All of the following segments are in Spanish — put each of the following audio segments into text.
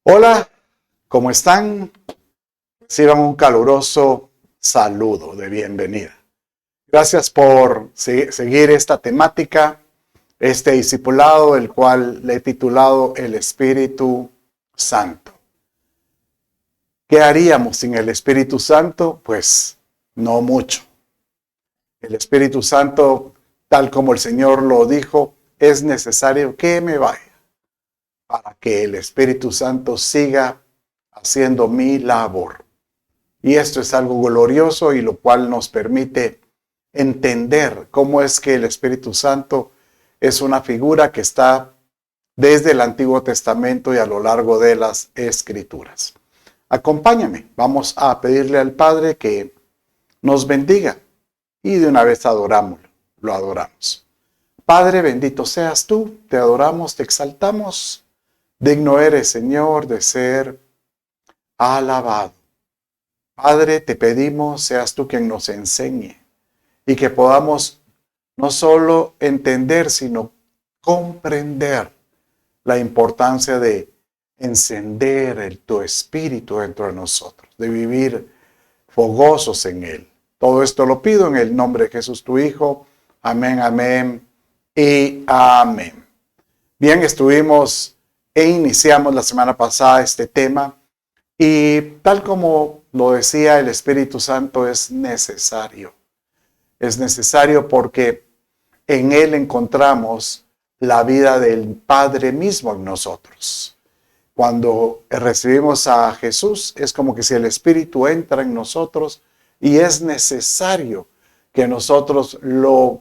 Hola, ¿cómo están? Reciban un caluroso saludo de bienvenida. Gracias por seguir esta temática, este discipulado, el cual le he titulado El Espíritu Santo. ¿Qué haríamos sin el Espíritu Santo? Pues no mucho. El Espíritu Santo, tal como el Señor lo dijo, es necesario que me vaya para que el Espíritu Santo siga haciendo mi labor. Y esto es algo glorioso y lo cual nos permite entender cómo es que el Espíritu Santo es una figura que está desde el Antiguo Testamento y a lo largo de las Escrituras. Acompáñame, vamos a pedirle al Padre que nos bendiga y de una vez lo adoramos. Padre, bendito seas tú, te adoramos, te exaltamos. Digno eres, Señor, de ser alabado. Padre, te pedimos, seas tú quien nos enseñe y que podamos no solo entender, sino comprender la importancia de encender tu espíritu dentro de nosotros, de vivir fogosos en él. Todo esto lo pido en el nombre de Jesús, tu Hijo. Amén, amén y amén. Bien, iniciamos la semana pasada este tema y tal como lo decía el Espíritu Santo es necesario. Es necesario porque en Él encontramos la vida del Padre mismo en nosotros. Cuando recibimos a Jesús es como que si el Espíritu entra en nosotros y es necesario que nosotros lo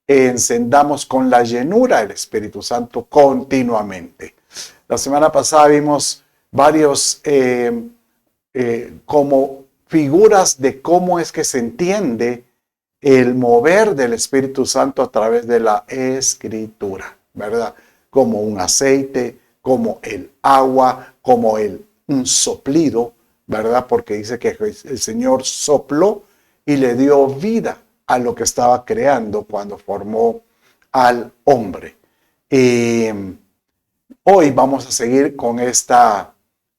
encendamos con la llenura del Espíritu Santo continuamente. La semana pasada vimos varios como figuras de cómo es que se entiende el mover del Espíritu Santo a través de la Escritura, ¿verdad? Como un aceite, como el agua, como un soplido, ¿verdad? Porque dice que el Señor sopló y le dio vida a lo que estaba creando cuando formó al hombre. Hoy vamos a seguir con esta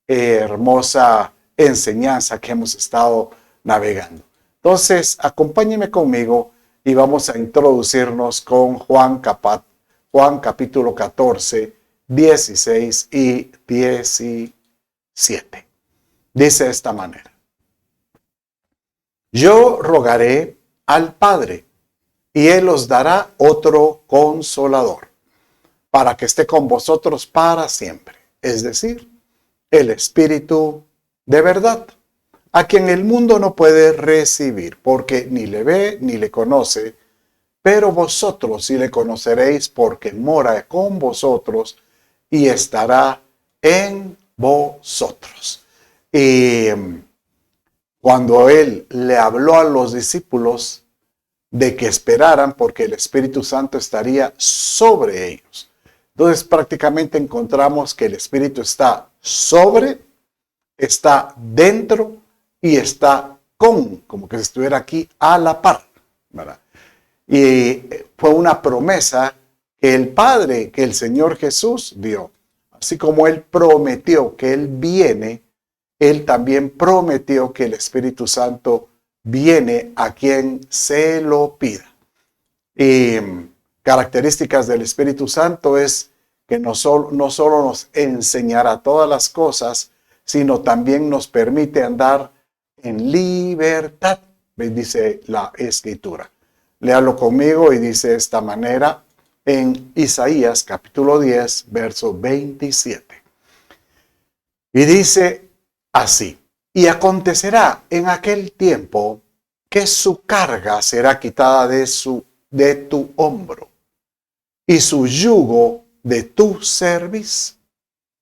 hermosa enseñanza que hemos estado navegando. Entonces, acompáñenme conmigo y vamos a introducirnos con Juan capítulo 14, 16 y 17. Dice de esta manera: Yo rogaré al Padre, y Él os dará otro consolador, para que esté con vosotros para siempre. Es decir, el Espíritu de verdad, a quien el mundo no puede recibir, porque ni le ve ni le conoce, pero vosotros sí le conoceréis, porque mora con vosotros y estará en vosotros. Y cuando Él le habló a los discípulos de que esperaran, porque el Espíritu Santo estaría sobre ellos. Entonces prácticamente encontramos que el Espíritu está sobre, está dentro y está como que si estuviera aquí a la par, ¿verdad? Y fue una promesa que el Padre, que el Señor Jesús dio. Así como Él prometió que Él viene, Él también prometió que el Espíritu Santo viene a quien se lo pida. Y características del Espíritu Santo es que no solo nos enseñará todas las cosas, sino también nos permite andar en libertad, dice la Escritura. Léalo conmigo y dice de esta manera en Isaías capítulo 10, verso 27. Y dice así: Y acontecerá en aquel tiempo que su carga será quitada de tu hombro, y su yugo de tu cerviz,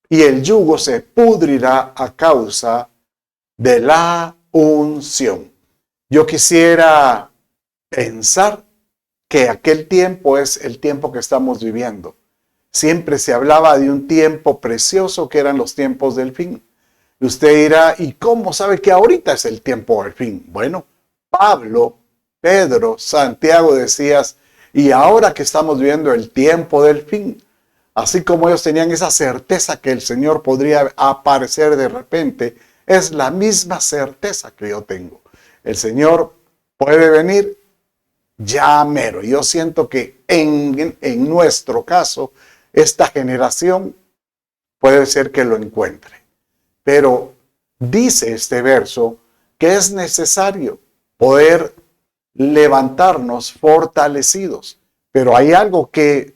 y el yugo se pudrirá a causa de la unción. Yo quisiera pensar que aquel tiempo es el tiempo que estamos viviendo. Siempre se hablaba de un tiempo precioso que eran los tiempos del fin. Y usted dirá, ¿y cómo sabe que ahorita es el tiempo del fin? Bueno, Pablo, Pedro, Santiago decías, y ahora que estamos viviendo el tiempo del fin, Así como ellos tenían esa certeza que el Señor podría aparecer de repente, es la misma certeza que yo tengo. El Señor puede venir ya mero. Yo siento que en nuestro caso, esta generación puede ser que lo encuentre. Pero dice este verso que es necesario poder levantarnos fortalecidos. Pero hay algo que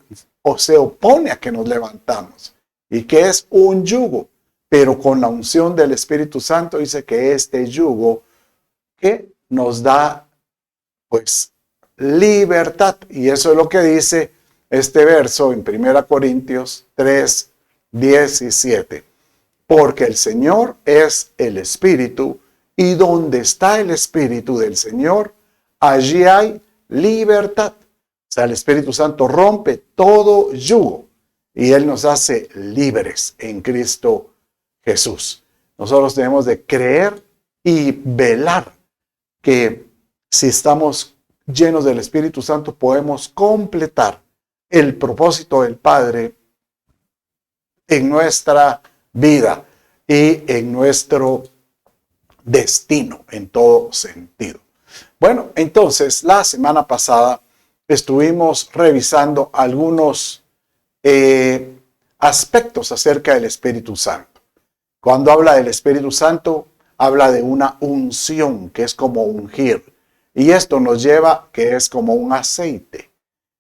se opone a que nos levantamos y que es un yugo. Pero con la unción del Espíritu Santo dice que este yugo que nos da pues libertad. Y eso es lo que dice este verso en 1 Corintios 3, 17. Porque el Señor es el Espíritu, y donde está el Espíritu del Señor, allí hay libertad. O sea, el Espíritu Santo rompe todo yugo y Él nos hace libres en Cristo Jesús. Nosotros tenemos de creer y velar que si estamos llenos del Espíritu Santo podemos completar el propósito del Padre en nuestra vida y en nuestro destino en todo sentido. Bueno, entonces la semana pasada estuvimos revisando algunos aspectos acerca del Espíritu Santo. Cuando habla del Espíritu Santo, habla de una unción que es como ungir. Y esto nos lleva que es como un aceite.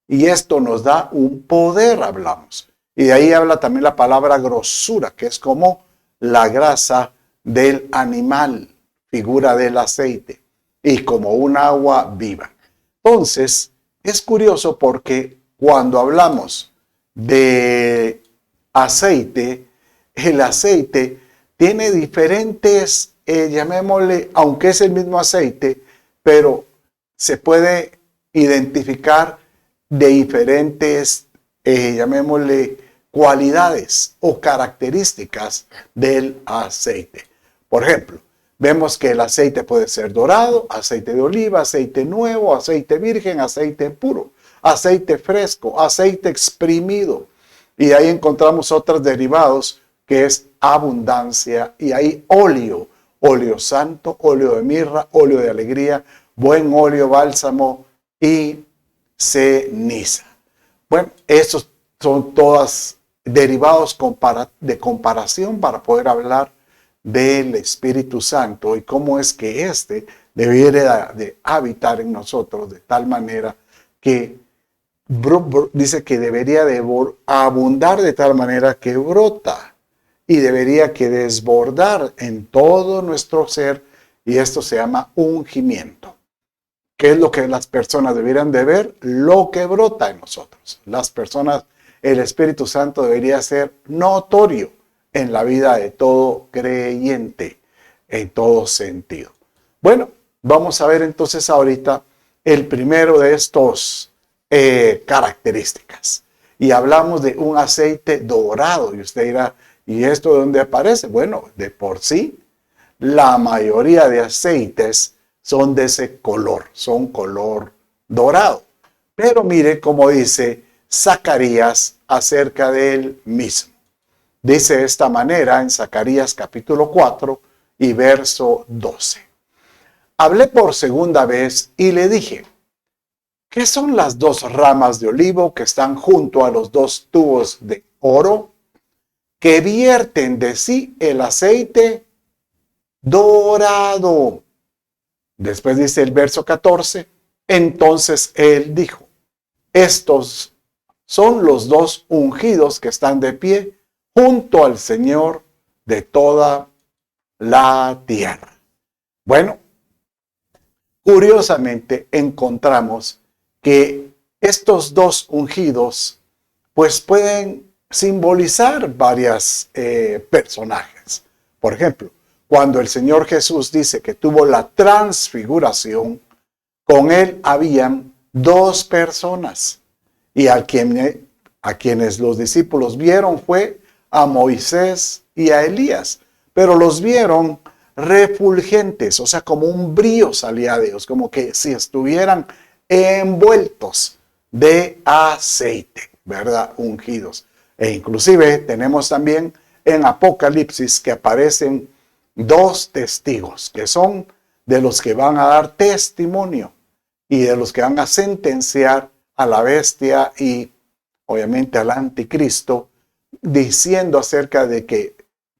Y esto nos da un poder, hablamos. Y de ahí habla también la palabra grosura, que es como la grasa del animal, figura del aceite, y como un agua viva. Entonces, es curioso porque cuando hablamos de aceite, el aceite tiene diferentes, llamémosle, aunque es el mismo aceite, pero se puede identificar de diferentes, llamémosle, cualidades o características del aceite. Por ejemplo, vemos que el aceite puede ser dorado, aceite de oliva, aceite nuevo, aceite virgen, aceite puro, aceite fresco, aceite exprimido. Y ahí encontramos otros derivados que es abundancia. Y ahí óleo, óleo santo, óleo de mirra, óleo de alegría, buen óleo, bálsamo y ceniza. Bueno, esos son todas derivados de comparación para poder hablar del Espíritu Santo y cómo es que éste debiera de habitar en nosotros de tal manera que dice que debería de abundar de tal manera que brota y debería que desbordar en todo nuestro ser, y esto se llama ungimiento. ¿Qué es lo que las personas debieran de ver? Lo que brota en nosotros. Las personas, el Espíritu Santo debería ser notorio en la vida de todo creyente, en todo sentido. Bueno, vamos a ver entonces ahorita el primero de estos características. Y hablamos de un aceite dorado. Y usted dirá, ¿y esto de dónde aparece? Bueno, de por sí, la mayoría de aceites son de ese color, son color dorado. Pero mire cómo dice Zacarías acerca del mismo. Dice de esta manera en Zacarías capítulo 4 y verso 12. Hablé por segunda vez y le dije, ¿qué son las dos ramas de olivo que están junto a los dos tubos de oro que vierten de sí el aceite dorado? Después dice el verso 14, entonces él dijo, estos son los dos ungidos que están de pie junto al Señor de toda la tierra. Bueno, curiosamente encontramos que estos dos ungidos pues pueden simbolizar varios personajes. Por ejemplo, cuando el Señor Jesús dice que tuvo la transfiguración, con él habían dos personas. Y a quienes los discípulos vieron fue a Moisés y a Elías. Pero los vieron refulgentes, o sea, como un brillo salía de ellos, como que si estuvieran envueltos de aceite, ¿verdad? Ungidos. E inclusive tenemos también en Apocalipsis que aparecen dos testigos, que son de los que van a dar testimonio y de los que van a sentenciar a la bestia y obviamente al anticristo, diciendo acerca de que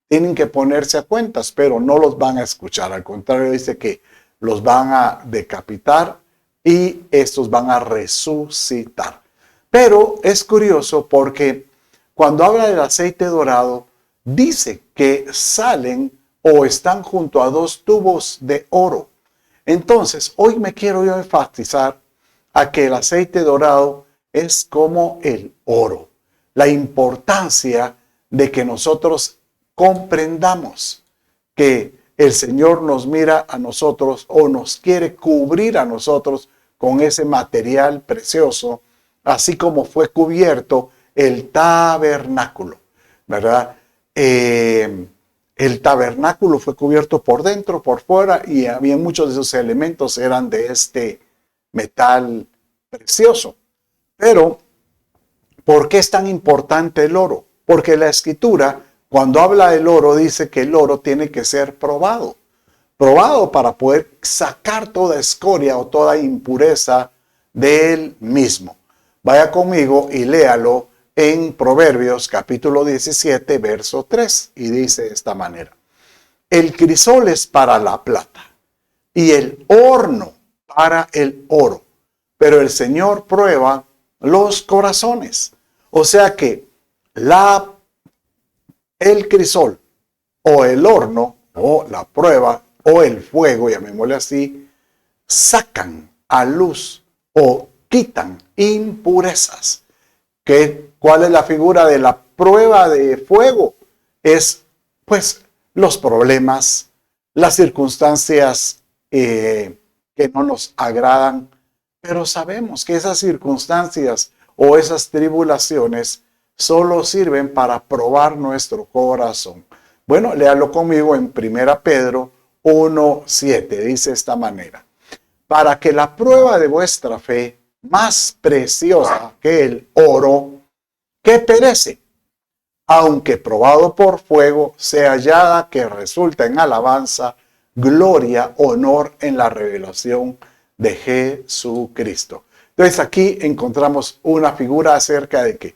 tienen que ponerse a cuentas, pero no los van a escuchar. Al contrario, dice que los van a decapitar y estos van a resucitar. Pero es curioso porque cuando habla del aceite dorado, dice que salen o están junto a dos tubos de oro. Entonces, hoy me quiero yo enfatizar a que el aceite dorado es como el oro. La importancia de que nosotros comprendamos que el Señor nos mira a nosotros o nos quiere cubrir a nosotros con ese material precioso, así como fue cubierto el tabernáculo, ¿verdad? El tabernáculo fue cubierto por dentro, por fuera, y había muchos de esos elementos eran de este metal precioso. Pero, ¿por qué es tan importante el oro? Porque la Escritura, cuando habla del oro, dice que el oro tiene que ser probado. Probado para poder sacar toda escoria o toda impureza de él mismo. Vaya conmigo y léalo en Proverbios capítulo 17, verso 3. Y dice de esta manera: el crisol es para la plata y el horno para el oro, pero el Señor prueba los corazones. O sea que el crisol o el horno o la prueba o el fuego, llamémosle así, sacan a luz o quitan impurezas. ¿Cuál es la figura de la prueba de fuego? Es pues los problemas, las circunstancias que no nos agradan, pero sabemos que esas circunstancias o esas tribulaciones solo sirven para probar nuestro corazón. Bueno, léalo conmigo en 1 Pedro 1:7. Dice de esta manera: para que la prueba de vuestra fe, más preciosa que el oro, que perece, aunque probado por fuego, sea hallada que resulta en alabanza, gloria, honor en la revelación de Jesucristo. Entonces aquí encontramos una figura acerca de que,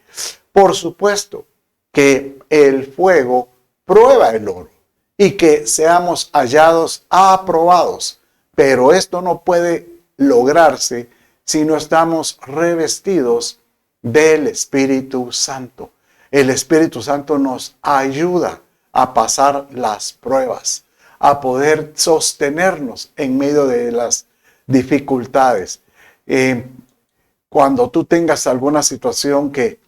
por supuesto, que el fuego prueba el oro y que seamos hallados aprobados, pero esto no puede lograrse si no estamos revestidos del Espíritu Santo. El Espíritu Santo nos ayuda a pasar las pruebas, a poder sostenernos en medio de las dificultades. Cuando tú tengas alguna situación que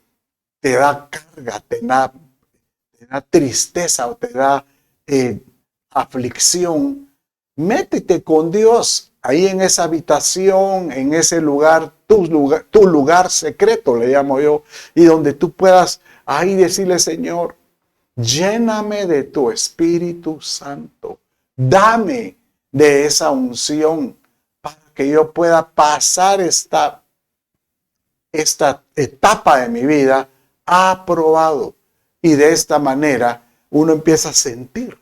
te da carga, te da tristeza o te da aflicción, métete con Dios ahí en esa habitación, en ese lugar, tu lugar secreto, le llamo yo, y donde tú puedas ahí decirle: Señor, lléname de tu Espíritu Santo, dame de esa unción para que yo pueda pasar esta etapa de mi vida aprobado. Y de esta manera uno empieza a sentir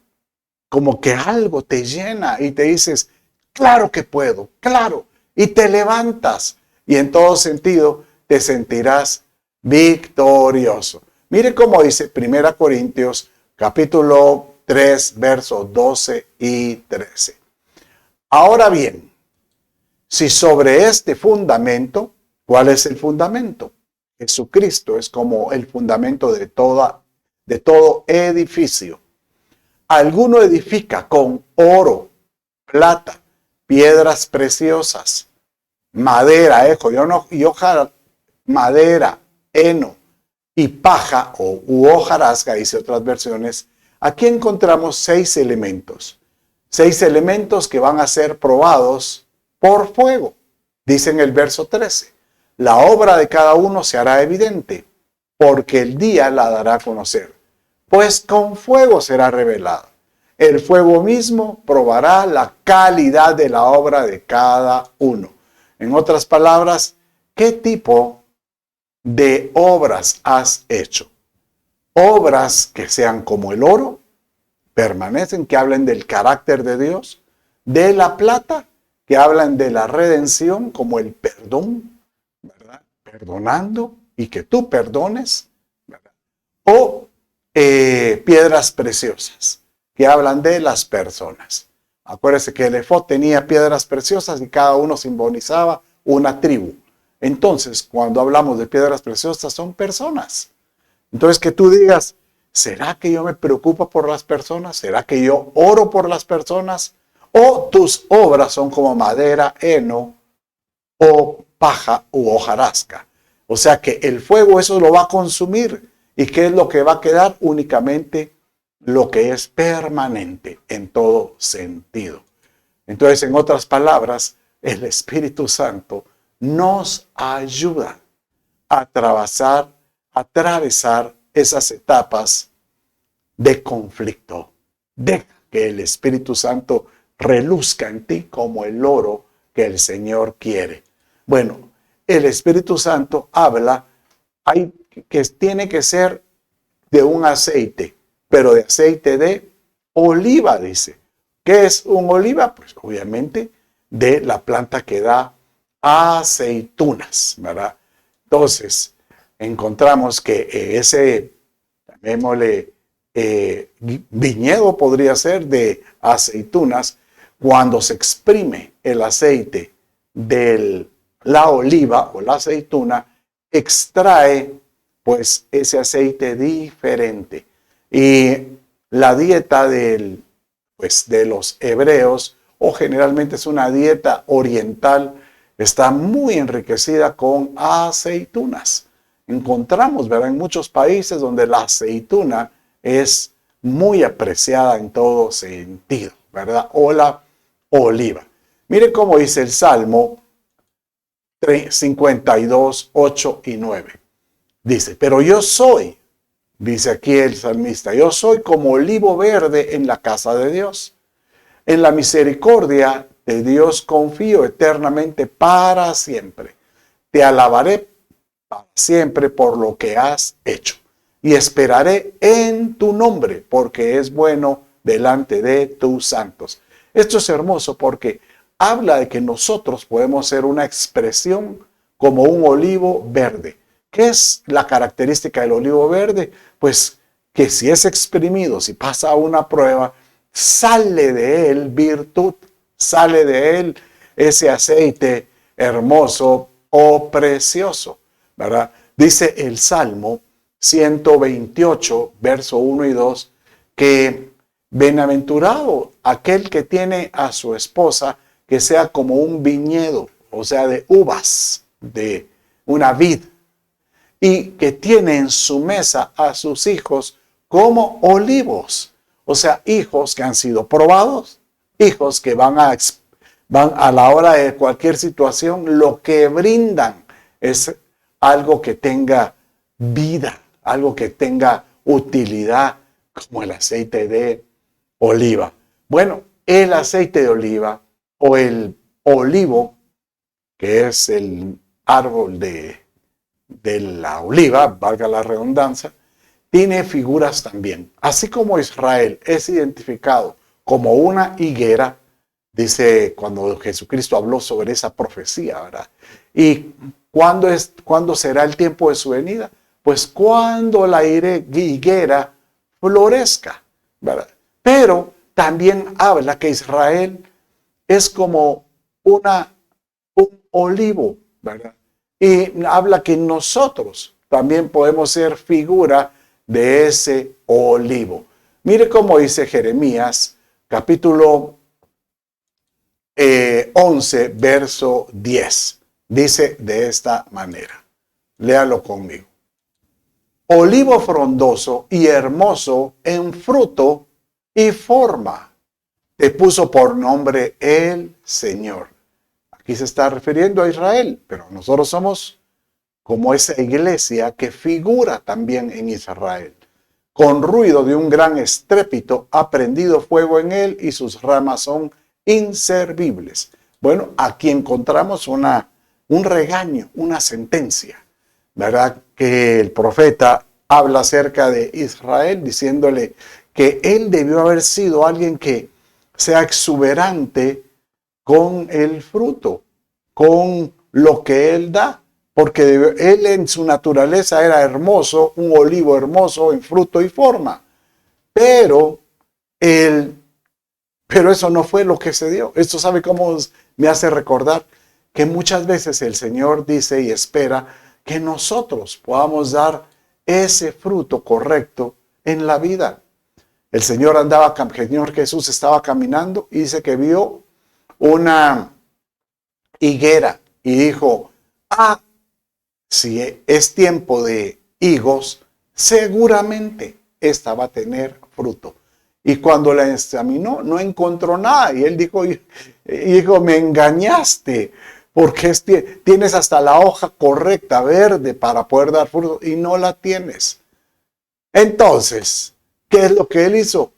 como que algo te llena y te dices: claro que puedo, claro. Y te levantas y en todo sentido te sentirás victorioso. Mire cómo dice 1 Corintios capítulo 3, versos 12 y 13. Ahora bien, si sobre este fundamento, ¿cuál es el fundamento? Jesucristo es como el fundamento de todo edificio. Alguno edifica con oro, plata, piedras preciosas, madera, madera, heno y paja u hojarasca, dice otras versiones. Aquí encontramos 6 elementos. 6 elementos que van a ser probados por fuego. Dice en el verso 13: la obra de cada uno se hará evidente, porque el día la dará a conocer, pues con fuego será revelada. El fuego mismo probará la calidad de la obra de cada uno. En otras palabras, ¿qué tipo de obras has hecho? obras que sean como el oro, permanecen, que hablen del carácter de Dios, de la plata, que hablan de la redención, como el perdón, ¿verdad? Perdonando y que tú perdones, ¿verdad? O piedras preciosas, que hablan de las personas. Acuérdense que el efod tenía piedras preciosas y cada uno simbolizaba una tribu. Entonces, cuando hablamos de piedras preciosas, son personas. Entonces, que tú digas, ¿será que yo me preocupo por las personas? ¿Será que yo oro por las personas? ¿O tus obras son como madera, heno, o paja u hojarasca? O sea que el fuego eso lo va a consumir. ¿Y qué es lo que va a quedar? Únicamente lo que es permanente en todo sentido. Entonces, en otras palabras, el Espíritu Santo nos ayuda a atravesar esas etapas de conflicto. Deja que el Espíritu Santo reluzca en ti como el oro que el Señor quiere. Bueno, el Espíritu Santo habla, que tiene que ser de un aceite, pero de aceite de oliva, dice. ¿Qué es un oliva? Pues obviamente de la planta que da aceitunas, ¿verdad? Entonces, encontramos que ese, llamémosle, viñedo podría ser de aceitunas, cuando se exprime el aceite de la oliva o la aceituna, extrae pues ese aceite diferente. Y la dieta de los hebreos, o generalmente es una dieta oriental, está muy enriquecida con aceitunas. Encontramos, ¿verdad?, en muchos países donde la aceituna es muy apreciada en todo sentido, ¿verdad? O la oliva. Mire cómo dice el Salmo 52, 8 y 9. Dice, pero yo soy, dice aquí el salmista, yo soy como olivo verde en la casa de Dios. En la misericordia de Dios confío eternamente para siempre. Te alabaré para siempre por lo que has hecho. Y esperaré en tu nombre, porque es bueno delante de tus santos. Esto es hermoso porque habla de que nosotros podemos ser una expresión como un olivo verde. ¿Qué es la característica del olivo verde? Pues que si es exprimido, si pasa una prueba, sale de él virtud, sale de él ese aceite hermoso o precioso, ¿verdad? Dice el Salmo 128, verso 1 y 2, que bienaventurado aquel que tiene a su esposa que sea como un viñedo, o sea, de uvas, de una vid, y que tiene en su mesa a sus hijos como olivos, o sea, hijos que han sido probados, hijos que van a la hora de cualquier situación, lo que brindan es algo que tenga vida, algo que tenga utilidad, como el aceite de oliva. Bueno, el aceite de oliva o el olivo, que es el árbol de la oliva, valga la redundancia, tiene figuras también. Así como Israel es identificado como una higuera, dice cuando Jesucristo habló sobre esa profecía, ¿verdad? ¿Y cuándo será el tiempo de su venida? Pues cuando la higuera florezca, ¿verdad? Pero también habla que Israel es como un olivo, ¿verdad? Y habla que nosotros también podemos ser figura de ese olivo. Mire cómo dice Jeremías, capítulo 11, verso 10. Dice de esta manera. Léalo conmigo. Olivo frondoso y hermoso en fruto y forma, te puso por nombre el Señor. Aquí se está refiriendo a Israel, pero nosotros somos como esa iglesia que figura también en Israel. Con ruido de un gran estrépito ha prendido fuego en él y sus ramas son inservibles. Bueno, aquí encontramos un regaño, una sentencia, ¿verdad? Que el profeta habla acerca de Israel, diciéndole que él debió haber sido alguien que sea exuberante con el fruto, con lo que él da, porque él en su naturaleza era hermoso, un olivo hermoso en fruto y forma, pero pero eso no fue lo que se dio. Esto, ¿sabe cómo me hace recordar? Que muchas veces el Señor dice y espera que nosotros podamos dar ese fruto correcto en la vida. El Señor el Señor Jesús estaba caminando y dice que vio una higuera y dijo, si es tiempo de higos, seguramente esta va a tener fruto. Y cuando la examinó, no encontró nada. Y él dijo, hijo, me engañaste, porque tienes hasta la hoja correcta, verde, para poder dar fruto, y no la tienes. Entonces, ¿qué es lo que él hizo?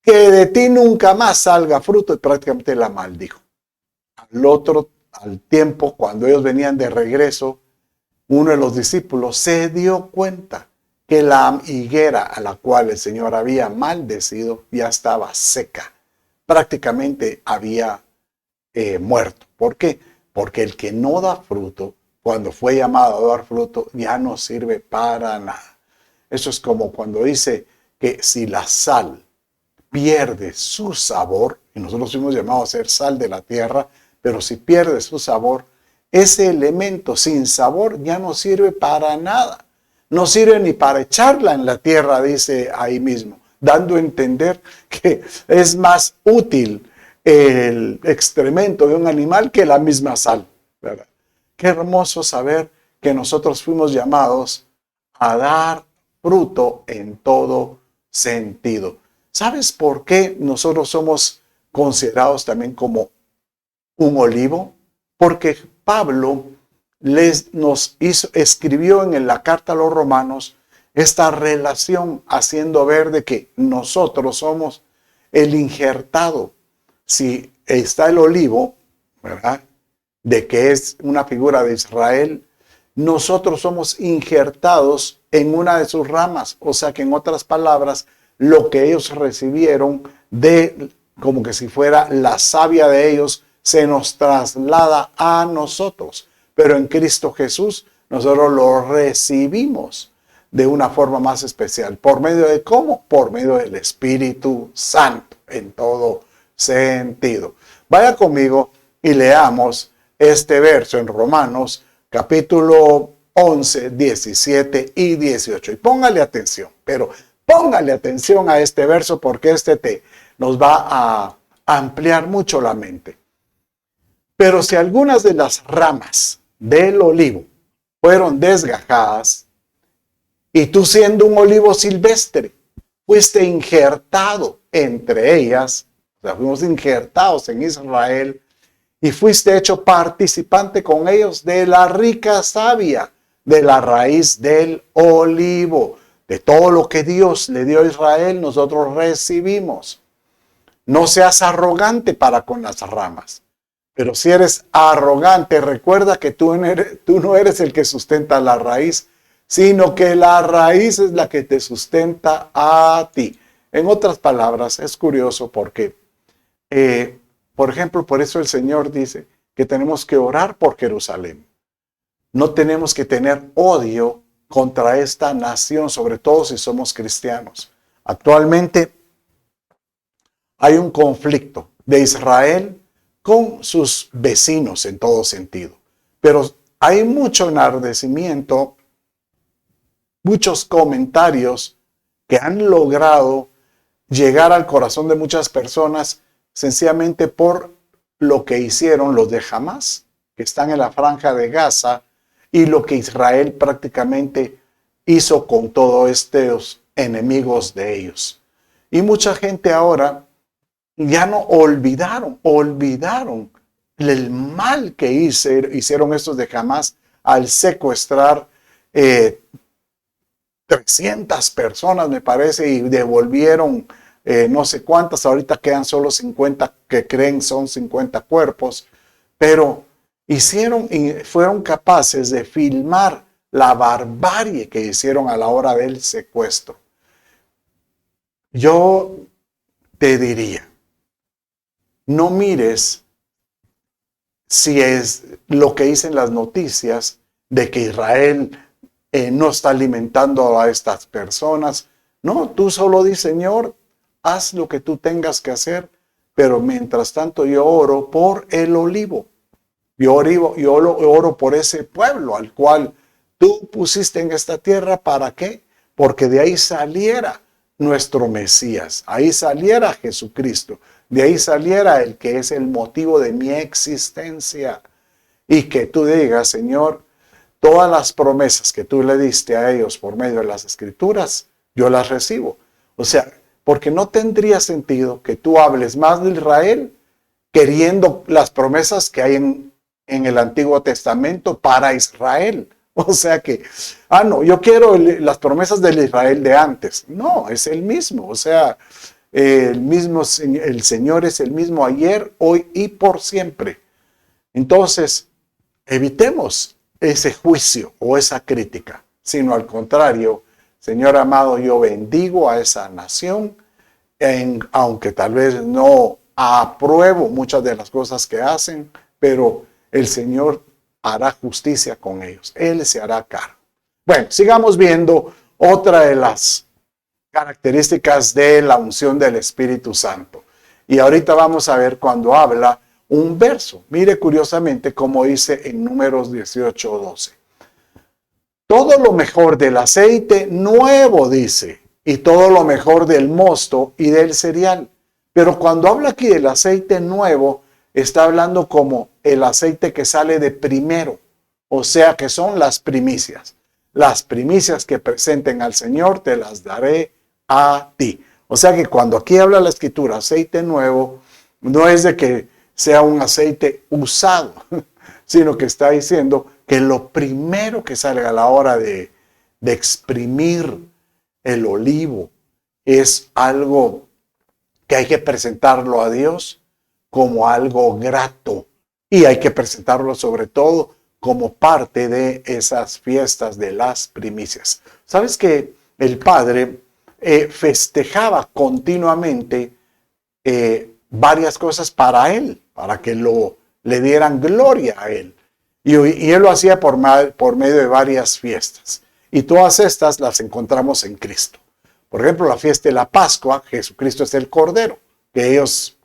Que de ti nunca más salga fruto, y prácticamente la maldijo. Al tiempo, cuando ellos venían de regreso, uno de los discípulos se dio cuenta que la higuera a la cual el Señor había maldecido ya estaba seca. Prácticamente había muerto. ¿Por qué? Porque el que no da fruto, cuando fue llamado a dar fruto, ya no sirve para nada. Eso es como cuando dice que si la sal pierde su sabor, y nosotros fuimos llamados a ser sal de la tierra, pero si pierde su sabor, ese elemento sin sabor ya no sirve para nada. No sirve ni para echarla en la tierra, dice ahí mismo, dando a entender que es más útil el excremento de un animal que la misma sal, ¿verdad? Qué hermoso saber que nosotros fuimos llamados a dar fruto en todo sentido. ¿Sabes por qué nosotros somos considerados también como un olivo? Porque Pablo escribió en la carta a los romanos esta relación, haciendo ver de que nosotros somos el injertado. Si está el olivo, ¿verdad?, de que es una figura de Israel, nosotros somos injertados en una de sus ramas. O sea que, en otras palabras, lo que ellos recibieron como que si fuera la savia de ellos, se nos traslada a nosotros. Pero en Cristo Jesús nosotros lo recibimos de una forma más especial. ¿Por medio de cómo? Por medio del Espíritu Santo, en todo sentido. Vaya conmigo y leamos este verso en Romanos capítulo 11, 17 y 18. Y póngale atención, pero póngale atención a este verso, porque nos va a ampliar mucho la mente. Pero si algunas de las ramas del olivo fueron desgajadas, y tú, siendo un olivo silvestre, fuiste injertado entre ellas, o sea, fuimos injertados en Israel, y fuiste hecho participante con ellos de la rica savia, de la raíz del olivo, de todo lo que Dios le dio a Israel, nosotros recibimos. No seas arrogante para con las ramas. Pero si eres arrogante, recuerda que tú no eres el que sustenta la raíz, sino que la raíz es la que te sustenta a ti. En otras palabras, es curioso porque, por ejemplo, por eso el Señor dice que tenemos que orar por Jerusalén. No tenemos que tener odio contra esta nación, sobre todo si somos cristianos. Actualmente hay un conflicto de Israel con sus vecinos en todo sentido. Pero hay mucho enardecimiento, muchos comentarios que han logrado llegar al corazón de muchas personas sencillamente por lo que hicieron los de Hamás, que están en la franja de Gaza, y lo que Israel prácticamente hizo con todos estos enemigos de ellos. Y mucha gente ahora ya no olvidaron el mal que hicieron estos de Hamás al secuestrar 300 personas, me parece, y devolvieron no sé cuántas. Ahorita quedan solo 50 que creen son 50 cuerpos, pero fueron capaces de filmar la barbarie que hicieron a la hora del secuestro. Yo te diría, no mires si es lo que dicen las noticias de que Israel no está alimentando a estas personas. No, tú solo di, Señor, haz lo que tú tengas que hacer, pero mientras tanto yo oro por el olivo. Yo oro por ese pueblo al cual tú pusiste en esta tierra. ¿Para qué? Porque de ahí saliera nuestro Mesías, ahí saliera Jesucristo, de ahí saliera el que es el motivo de mi existencia. Y que tú digas, Señor, todas las promesas que tú le diste a ellos por medio de las Escrituras, yo las recibo. O sea, porque no tendría sentido que tú hables más de Israel queriendo las promesas que hay en el Antiguo Testamento para Israel. O sea que, no, yo quiero las promesas del Israel de antes. No, es el mismo. O sea, el Señor es el mismo ayer, hoy y por siempre. Entonces, evitemos ese juicio o esa crítica, sino al contrario, Señor amado, yo bendigo a esa nación, aunque tal vez no apruebo muchas de las cosas que hacen, pero el Señor hará justicia con ellos. Él se hará cargo. Bueno, sigamos viendo otra de las características de la unción del Espíritu Santo. Y ahorita vamos a ver cuando habla un verso. Mire curiosamente cómo dice en Números 18:12. Todo lo mejor del aceite nuevo, dice, y todo lo mejor del mosto y del cereal. Pero cuando habla aquí del aceite nuevo, está hablando como el aceite que sale de primero, o sea que son las primicias. Las primicias que presenten al Señor te las daré a ti. O sea que cuando aquí habla la Escritura, aceite nuevo, no es de que sea un aceite usado, sino que está diciendo que lo primero que sale a la hora de exprimir el olivo es algo que hay que presentarlo a Dios como algo grato, y hay que presentarlo sobre todo como parte de esas fiestas de las primicias. ¿Sabes que el Padre festejaba continuamente varias cosas para Él, para que le dieran gloria a Él? Y Él lo hacía por medio de varias fiestas. Y todas estas las encontramos en Cristo. Por ejemplo, la fiesta de la Pascua, Jesucristo es el Cordero, que ellos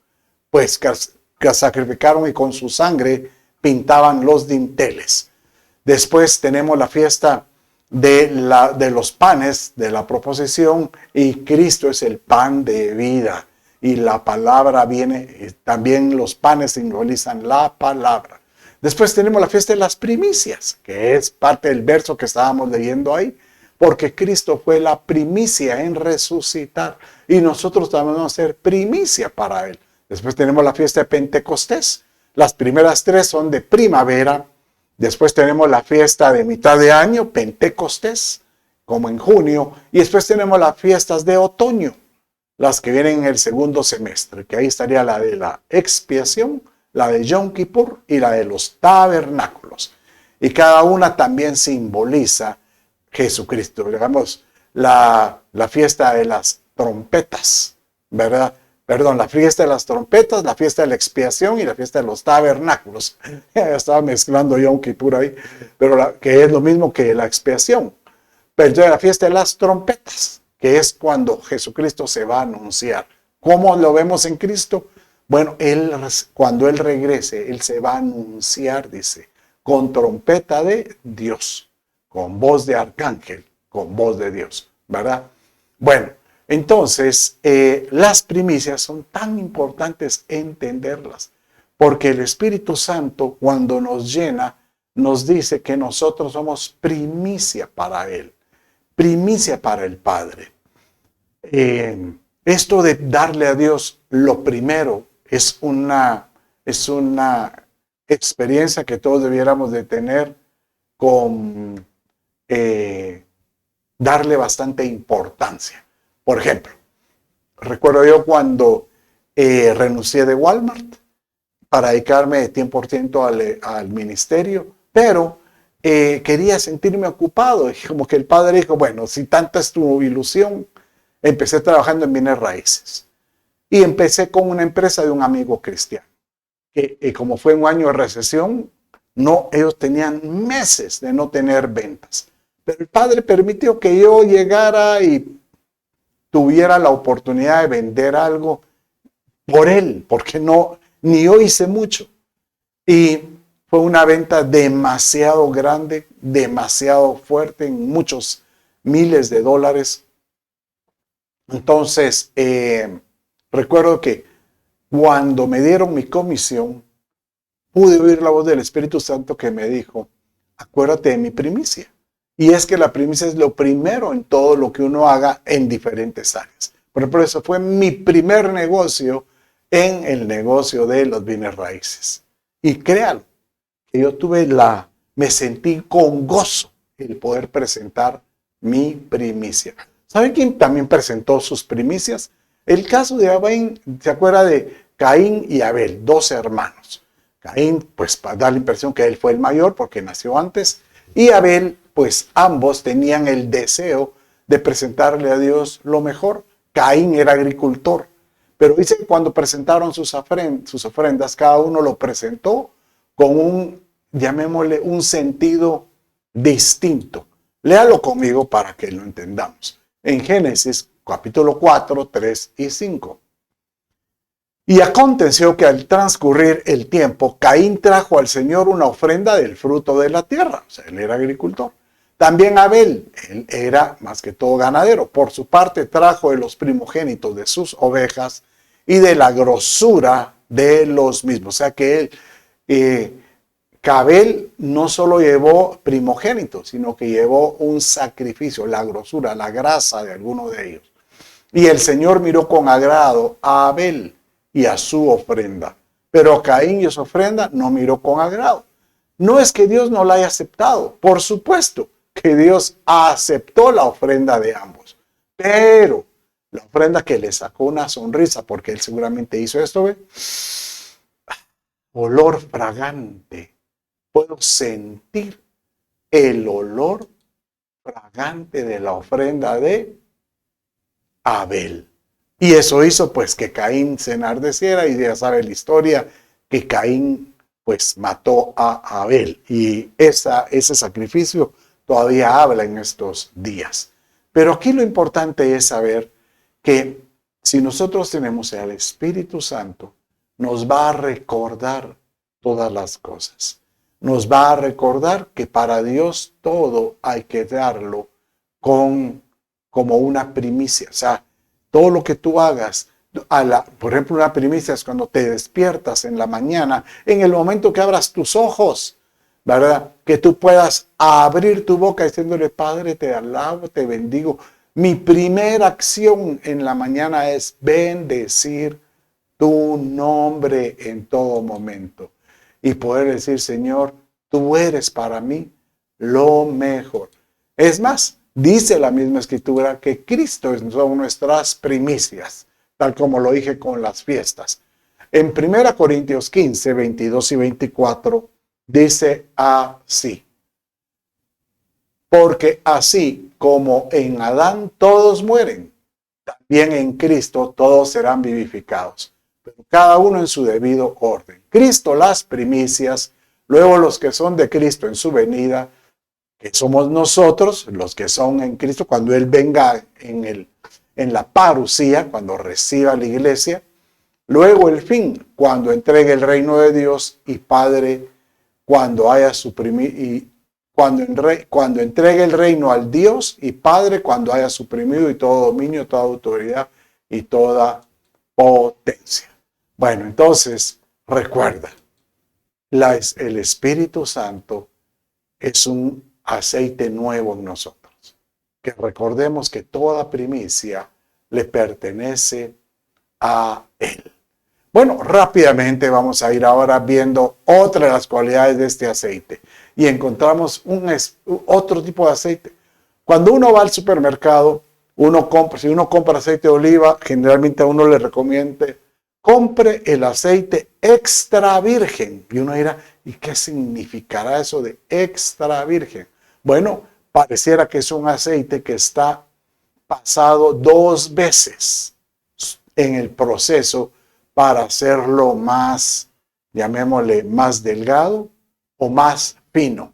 pues que sacrificaron y con su sangre pintaban los dinteles. Después tenemos la fiesta de los panes, de la proposición, y Cristo es el pan de vida. Y la palabra viene, también los panes simbolizan la palabra. Después tenemos la fiesta de las primicias, que es parte del verso que estábamos leyendo ahí, porque Cristo fue la primicia en resucitar y nosotros también vamos a ser primicia para Él. Después tenemos la fiesta de Pentecostés. Las primeras tres son de primavera. Después tenemos la fiesta de mitad de año, Pentecostés, como en junio. Y después tenemos las fiestas de otoño, las que vienen en el segundo semestre, que ahí estaría la de la expiación, la de Yom Kippur y la de los tabernáculos. Y cada una también simboliza Jesucristo. Digamos, la fiesta de las trompetas, ¿verdad? Perdón, la fiesta de las trompetas, la fiesta de la expiación y la fiesta de los tabernáculos. Estaba mezclando Yom Kippur ahí, pero que es lo mismo que la expiación. Pero entonces la fiesta de las trompetas, que es cuando Jesucristo se va a anunciar. ¿Cómo lo vemos en Cristo? Bueno, cuando Él regrese, Él se va a anunciar, dice, con trompeta de Dios, con voz de arcángel, con voz de Dios, ¿verdad? Bueno, entonces las primicias son tan importantes entenderlas, porque el Espíritu Santo cuando nos llena, nos dice que nosotros somos primicia para Él, primicia para el Padre. Esto de darle a Dios lo primero es una experiencia que todos debiéramos de tener con darle bastante importancia. Por ejemplo, recuerdo yo cuando renuncié de Walmart para dedicarme de 100% al ministerio, pero quería sentirme ocupado. Y como que el padre dijo, bueno, si tanta es tu ilusión, empecé trabajando en bienes raíces. Y empecé con una empresa de un amigo cristiano. Que como fue un año de recesión, no, ellos tenían meses de no tener ventas. Pero el padre permitió que yo llegara y tuviera la oportunidad de vender algo por él, porque no, ni yo hice mucho. Y fue una venta demasiado grande, demasiado fuerte, en muchos miles de dólares. Entonces, recuerdo que cuando me dieron mi comisión, pude oír la voz del Espíritu Santo que me dijo, acuérdate de mi primicia. Y es que la primicia es lo primero en todo lo que uno haga en diferentes áreas. Por ejemplo, eso fue mi primer negocio en el negocio de los bienes raíces. Y créalo, que yo me sentí con gozo el poder presentar mi primicia. ¿Saben quién también presentó sus primicias? El caso de Abel, ¿se acuerda de Caín y Abel, dos hermanos? Caín, pues da la impresión que él fue el mayor porque nació antes, y Abel, pues ambos tenían el deseo de presentarle a Dios lo mejor. Caín era agricultor, pero dice que cuando presentaron sus ofrendas, cada uno lo presentó con un, llamémosle, un sentido distinto. Léalo conmigo para que lo entendamos. En Génesis, capítulo 4, 3 y 5. Y aconteció que al transcurrir el tiempo, Caín trajo al Señor una ofrenda del fruto de la tierra. O sea, él era agricultor. También Abel, él era más que todo ganadero. Por su parte, trajo de los primogénitos de sus ovejas y de la grosura de los mismos. O sea que Abel no solo llevó primogénitos, sino que llevó un sacrificio, la grosura, la grasa de alguno de ellos. Y el Señor miró con agrado a Abel y a su ofrenda, pero a Caín y a su ofrenda no miró con agrado. No es que Dios no la haya aceptado, por supuesto que Dios aceptó la ofrenda de ambos, pero la ofrenda que le sacó una sonrisa, porque él seguramente hizo esto, ¿ve? Olor fragante. Puedo sentir el olor fragante de la ofrenda de Abel. Y eso hizo pues que Caín se enardeciera, y ya sabe la historia que Caín pues mató a Abel. Y ese sacrificio todavía habla en estos días. Pero aquí lo importante es saber que si nosotros tenemos al Espíritu Santo, nos va a recordar todas las cosas. Nos va a recordar que para Dios todo hay que darlo como una primicia. O sea, todo lo que tú hagas, por ejemplo, una primicia es cuando te despiertas en la mañana, en el momento que abras tus ojos, ¿verdad? Que tú puedas abrir tu boca diciéndole, Padre, te alabo, te bendigo. Mi primera acción en la mañana es bendecir tu nombre en todo momento. Y poder decir, Señor, tú eres para mí lo mejor. Es más, dice la misma Escritura que Cristo son nuestras primicias, tal como lo dije con las fiestas. En 1 Corintios 15, 22 y 24, dice así. Porque así como en Adán todos mueren, también en Cristo todos serán vivificados, pero cada uno en su debido orden. Cristo las primicias, luego los que son de Cristo en su venida, que somos nosotros, los que son en Cristo, cuando Él venga en la parucía, cuando reciba la iglesia. Luego el fin, cuando entregue el reino de Dios, y Padre, cuando haya suprimido, y cuando entregue el reino al Dios, y Padre, cuando haya suprimido y todo dominio, toda autoridad y toda potencia. Bueno, entonces, recuerda, el Espíritu Santo es un aceite nuevo en nosotros. Que recordemos que toda primicia le pertenece a Él. Bueno, rápidamente vamos a ir ahora viendo otra de las cualidades de este aceite. Y encontramos otro tipo de aceite. Cuando uno va al supermercado, si uno compra aceite de oliva, generalmente a uno le recomienda compre el aceite extra virgen. Y uno dirá, ¿y qué significará eso de extra virgen? Bueno, pareciera que es un aceite que está pasado 2 veces en el proceso para hacerlo más, llamémosle, más delgado o más fino.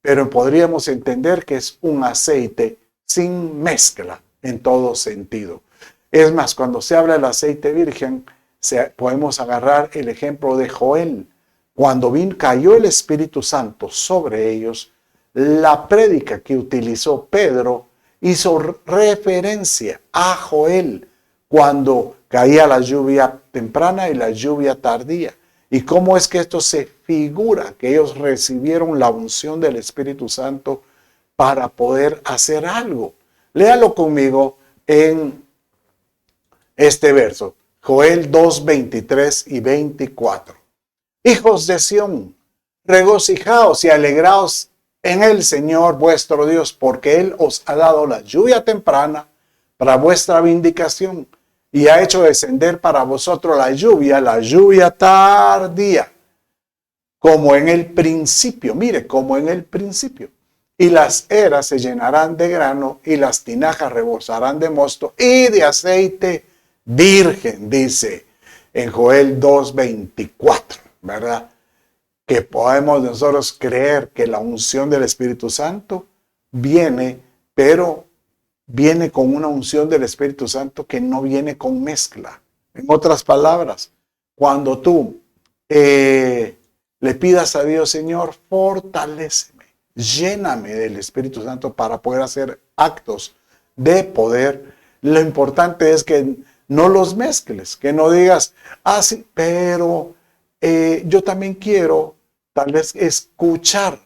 Pero podríamos entender que es un aceite sin mezcla en todo sentido. Es más, cuando se habla del aceite virgen, podemos agarrar el ejemplo de Joel. Cuando cayó el Espíritu Santo sobre ellos, la prédica que utilizó Pedro hizo referencia a Joel cuando caía la lluvia temprana y la lluvia tardía. ¿Y cómo es que esto se figura? Que ellos recibieron la unción del Espíritu Santo para poder hacer algo. Léalo conmigo en este verso, Joel 2, 23 y 24. Hijos de Sión, regocijaos y alegraos en el Señor vuestro Dios, porque Él os ha dado la lluvia temprana para vuestra vindicación, y ha hecho descender para vosotros la lluvia tardía, como en el principio, mire, como en el principio. Y las eras se llenarán de grano, y las tinajas rebosarán de mosto y de aceite virgen, dice en Joel 2:24, ¿verdad? Que podemos nosotros creer que la unción del Espíritu Santo viene, pero viene con una unción del Espíritu Santo que no viene con mezcla. En otras palabras, cuando tú le pidas a Dios, Señor, fortaléceme, lléname del Espíritu Santo para poder hacer actos de poder, lo importante es que no los mezcles, que no digas, sí, pero yo también quiero tal vez escuchar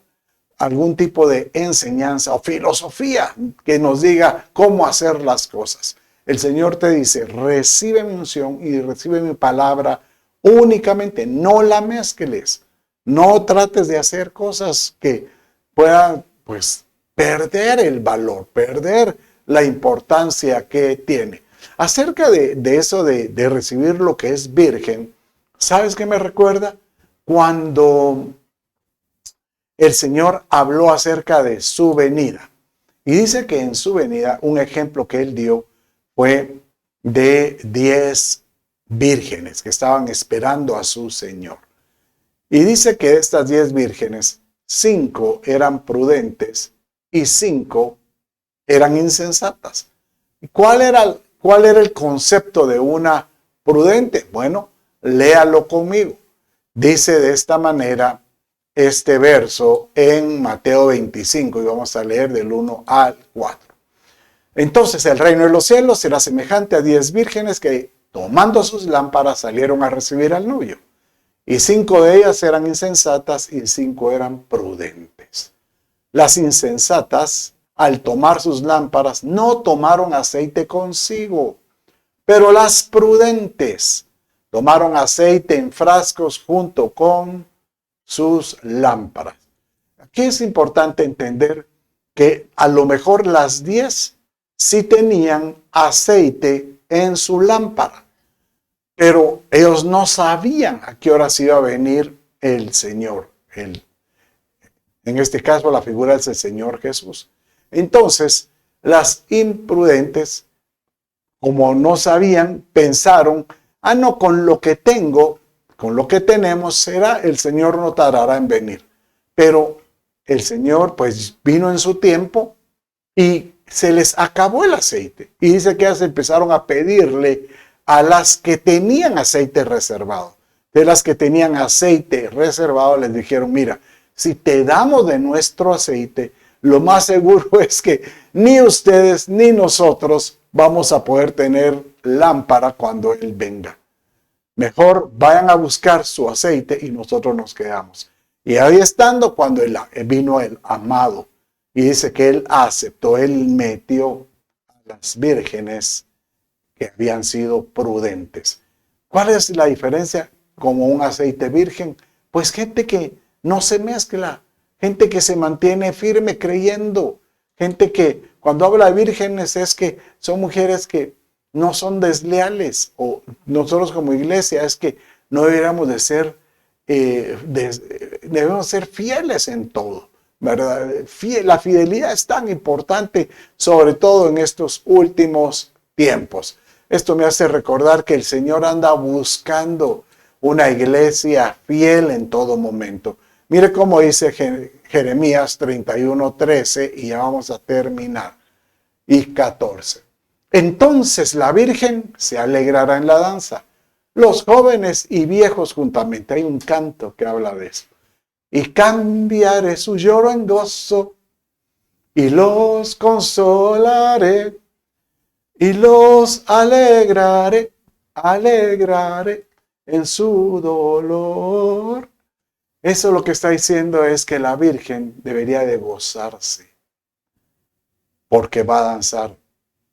algún tipo de enseñanza o filosofía que nos diga cómo hacer las cosas. El Señor te dice, recibe mi unción y recibe mi palabra únicamente, no la mezcles. No trates de hacer cosas que puedan, pues, perder el valor, perder la importancia que tiene. Acerca de eso de recibir lo que es virgen, ¿sabes qué me recuerda? Cuando el Señor habló acerca de su venida. Y dice que en su venida, un ejemplo que él dio fue de 10 vírgenes que estaban esperando a su Señor. Y dice que de estas 10 vírgenes, 5 eran prudentes y 5 eran insensatas. ¿Cuál era el concepto de una prudente? Bueno, léalo conmigo. Dice de esta manera este verso en Mateo 25 y vamos a leer del 1 al 4. Entonces el reino de los cielos será semejante a 10 vírgenes que tomando sus lámparas salieron a recibir al novio. Y 5 de ellas eran insensatas y 5 eran prudentes. Las insensatas, al tomar sus lámparas, no tomaron aceite consigo, pero las prudentes tomaron aceite en frascos junto con sus lámparas. Aquí es importante entender que a lo mejor las 10 sí tenían aceite en su lámpara, pero ellos no sabían a qué horas iba a venir el Señor. En este caso la figura es el Señor Jesús. Entonces, las imprudentes, como no sabían, pensaron, no, con lo que tengo, con lo que tenemos, el Señor no tardará en venir. Pero el Señor pues vino en su tiempo y se les acabó el aceite. Y dice que ellas empezaron a pedirle a las que tenían aceite reservado. De las que tenían aceite reservado les dijeron, mira, si te damos de nuestro aceite, lo más seguro es que ni ustedes ni nosotros vamos a poder tener lámpara cuando Él venga. Mejor vayan a buscar su aceite y nosotros nos quedamos. Y ahí estando cuando vino el amado y dice que Él aceptó, Él metió a las vírgenes que habían sido prudentes. ¿Cuál es la diferencia como un aceite virgen? Pues gente que no se mezcla, gente que se mantiene firme creyendo, gente que cuando habla de vírgenes es que son mujeres que no son desleales, o nosotros como iglesia es que no deberíamos de ser, debemos ser fieles en todo, ¿verdad? La fidelidad es tan importante, sobre todo en estos últimos tiempos. Esto me hace recordar que el Señor anda buscando una iglesia fiel en todo momento. Mire cómo dice Jeremías 31:13, y ya vamos a terminar, y 14. Entonces la Virgen se alegrará en la danza, los jóvenes y viejos juntamente. Hay un canto que habla de eso. Y cambiaré su lloro en gozo, y los consolaré, y los alegraré en su dolor. Eso lo que está diciendo es que la Virgen debería de gozarse, porque va a danzar.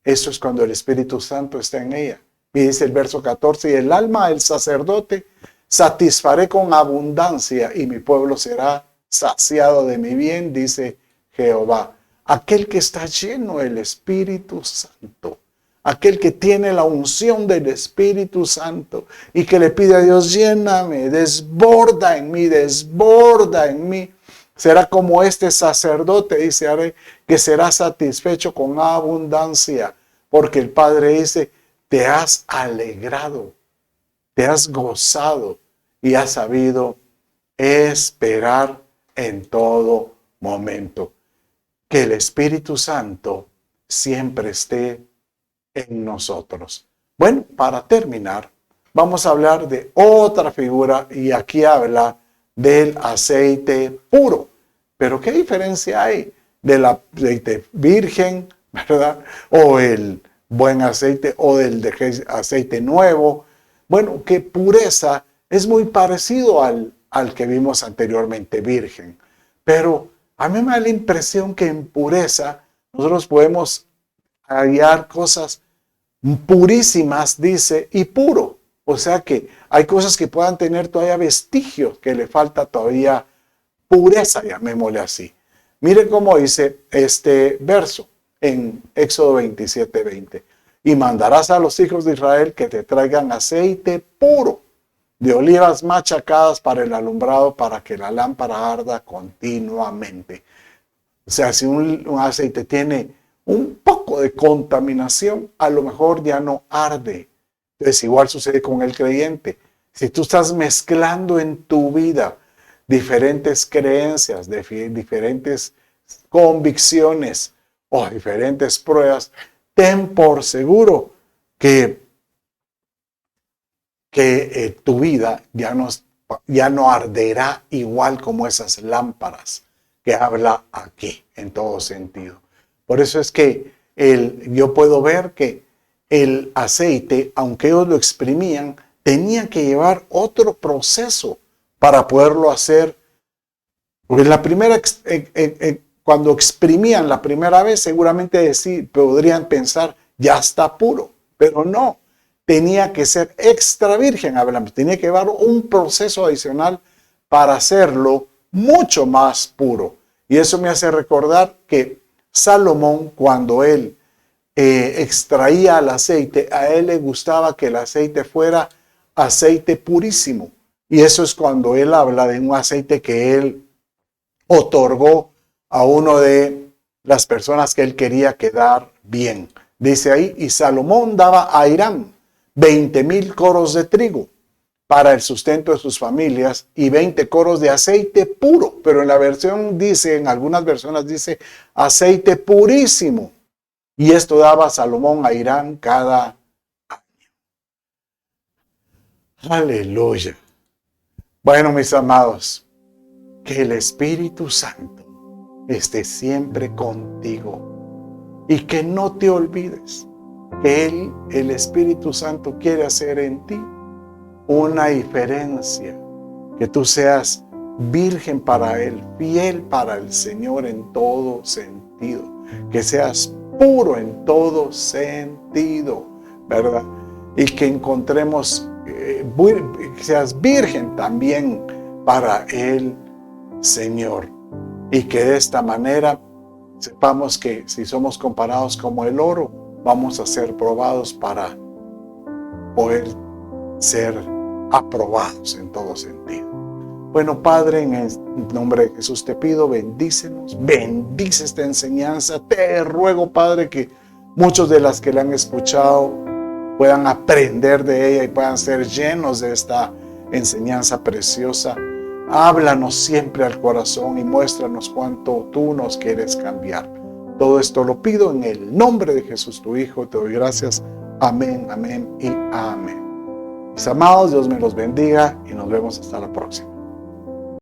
Eso es cuando el Espíritu Santo está en ella. Y dice el verso 14, y el alma del sacerdote satisfaré con abundancia, y mi pueblo será saciado de mi bien, dice Jehová. Aquel que está lleno del Espíritu Santo, aquel que tiene la unción del Espíritu Santo y que le pide a Dios, lléname, desborda en mí, será como este sacerdote, dice, haré, que será satisfecho con abundancia, porque el Padre dice, te has alegrado, te has gozado y has sabido esperar en todo momento. Que el Espíritu Santo siempre esté en nosotros. Bueno, para terminar, vamos a hablar de otra figura, y aquí habla del aceite puro. Pero ¿qué diferencia hay del aceite virgen, verdad? O el buen aceite, o del aceite nuevo. Bueno, que pureza es muy parecido al que vimos anteriormente, virgen. Pero a mí me da la impresión que en pureza nosotros podemos hallar cosas purísimas, dice, y puro. O sea que hay cosas que puedan tener todavía vestigios, que le falta todavía pureza, llamémosle así. Miren cómo dice este verso en Éxodo 27:20. Y mandarás a los hijos de Israel que te traigan aceite puro de olivas machacadas para el alumbrado, para que la lámpara arda continuamente. O sea, si un aceite tiene un poco de contaminación, a lo mejor ya no arde. Entonces, igual sucede con el creyente. Si tú estás mezclando en tu vida diferentes creencias, diferentes convicciones o diferentes pruebas, ten por seguro que tu vida ya no arderá igual como esas lámparas que habla aquí en todo sentido. Por eso es que yo puedo ver que el aceite, aunque ellos lo exprimían, tenía que llevar otro proceso para poderlo hacer. Porque cuando exprimían la primera vez, seguramente podrían pensar, ya está puro, pero no. Tenía que ser extra virgen, hablamos. Tenía que llevar un proceso adicional para hacerlo mucho más puro. Y eso me hace recordar que Salomón, cuando él extraía el aceite, a él le gustaba que el aceite fuera aceite purísimo. Y eso es cuando él habla de un aceite que él otorgó a uno de las personas que él quería quedar bien. Dice ahí, y Salomón daba a Hiram 20,000 coros de trigo para el sustento de sus familias y 20 coros de aceite puro. Pero en la versión dice, en algunas versiones dice aceite purísimo. Y esto daba Salomón a Hiram cada año. Aleluya. Bueno, mis amados, que el Espíritu Santo esté siempre contigo y que no te olvides que Él, el Espíritu Santo, quiere hacer en ti una diferencia, que tú seas virgen para Él, fiel para el Señor en todo sentido, que seas puro en todo sentido, ¿verdad? Y que encontremos, que seas virgen también para el Señor, y que de esta manera sepamos que si somos comparados como el oro, vamos a ser probados para poder ser aprobados en todo sentido. Bueno, Padre, en el nombre de Jesús te pido, bendícenos, bendice esta enseñanza. Te ruego, Padre, que muchos de las que la han escuchado puedan aprender de ella y puedan ser llenos de esta enseñanza preciosa. Háblanos siempre al corazón y muéstranos cuánto tú nos quieres cambiar. Todo esto lo pido en el nombre de Jesús, tu Hijo. Te doy gracias. Amén, amén y amén. Mis amados, Dios me los bendiga y nos vemos hasta la próxima.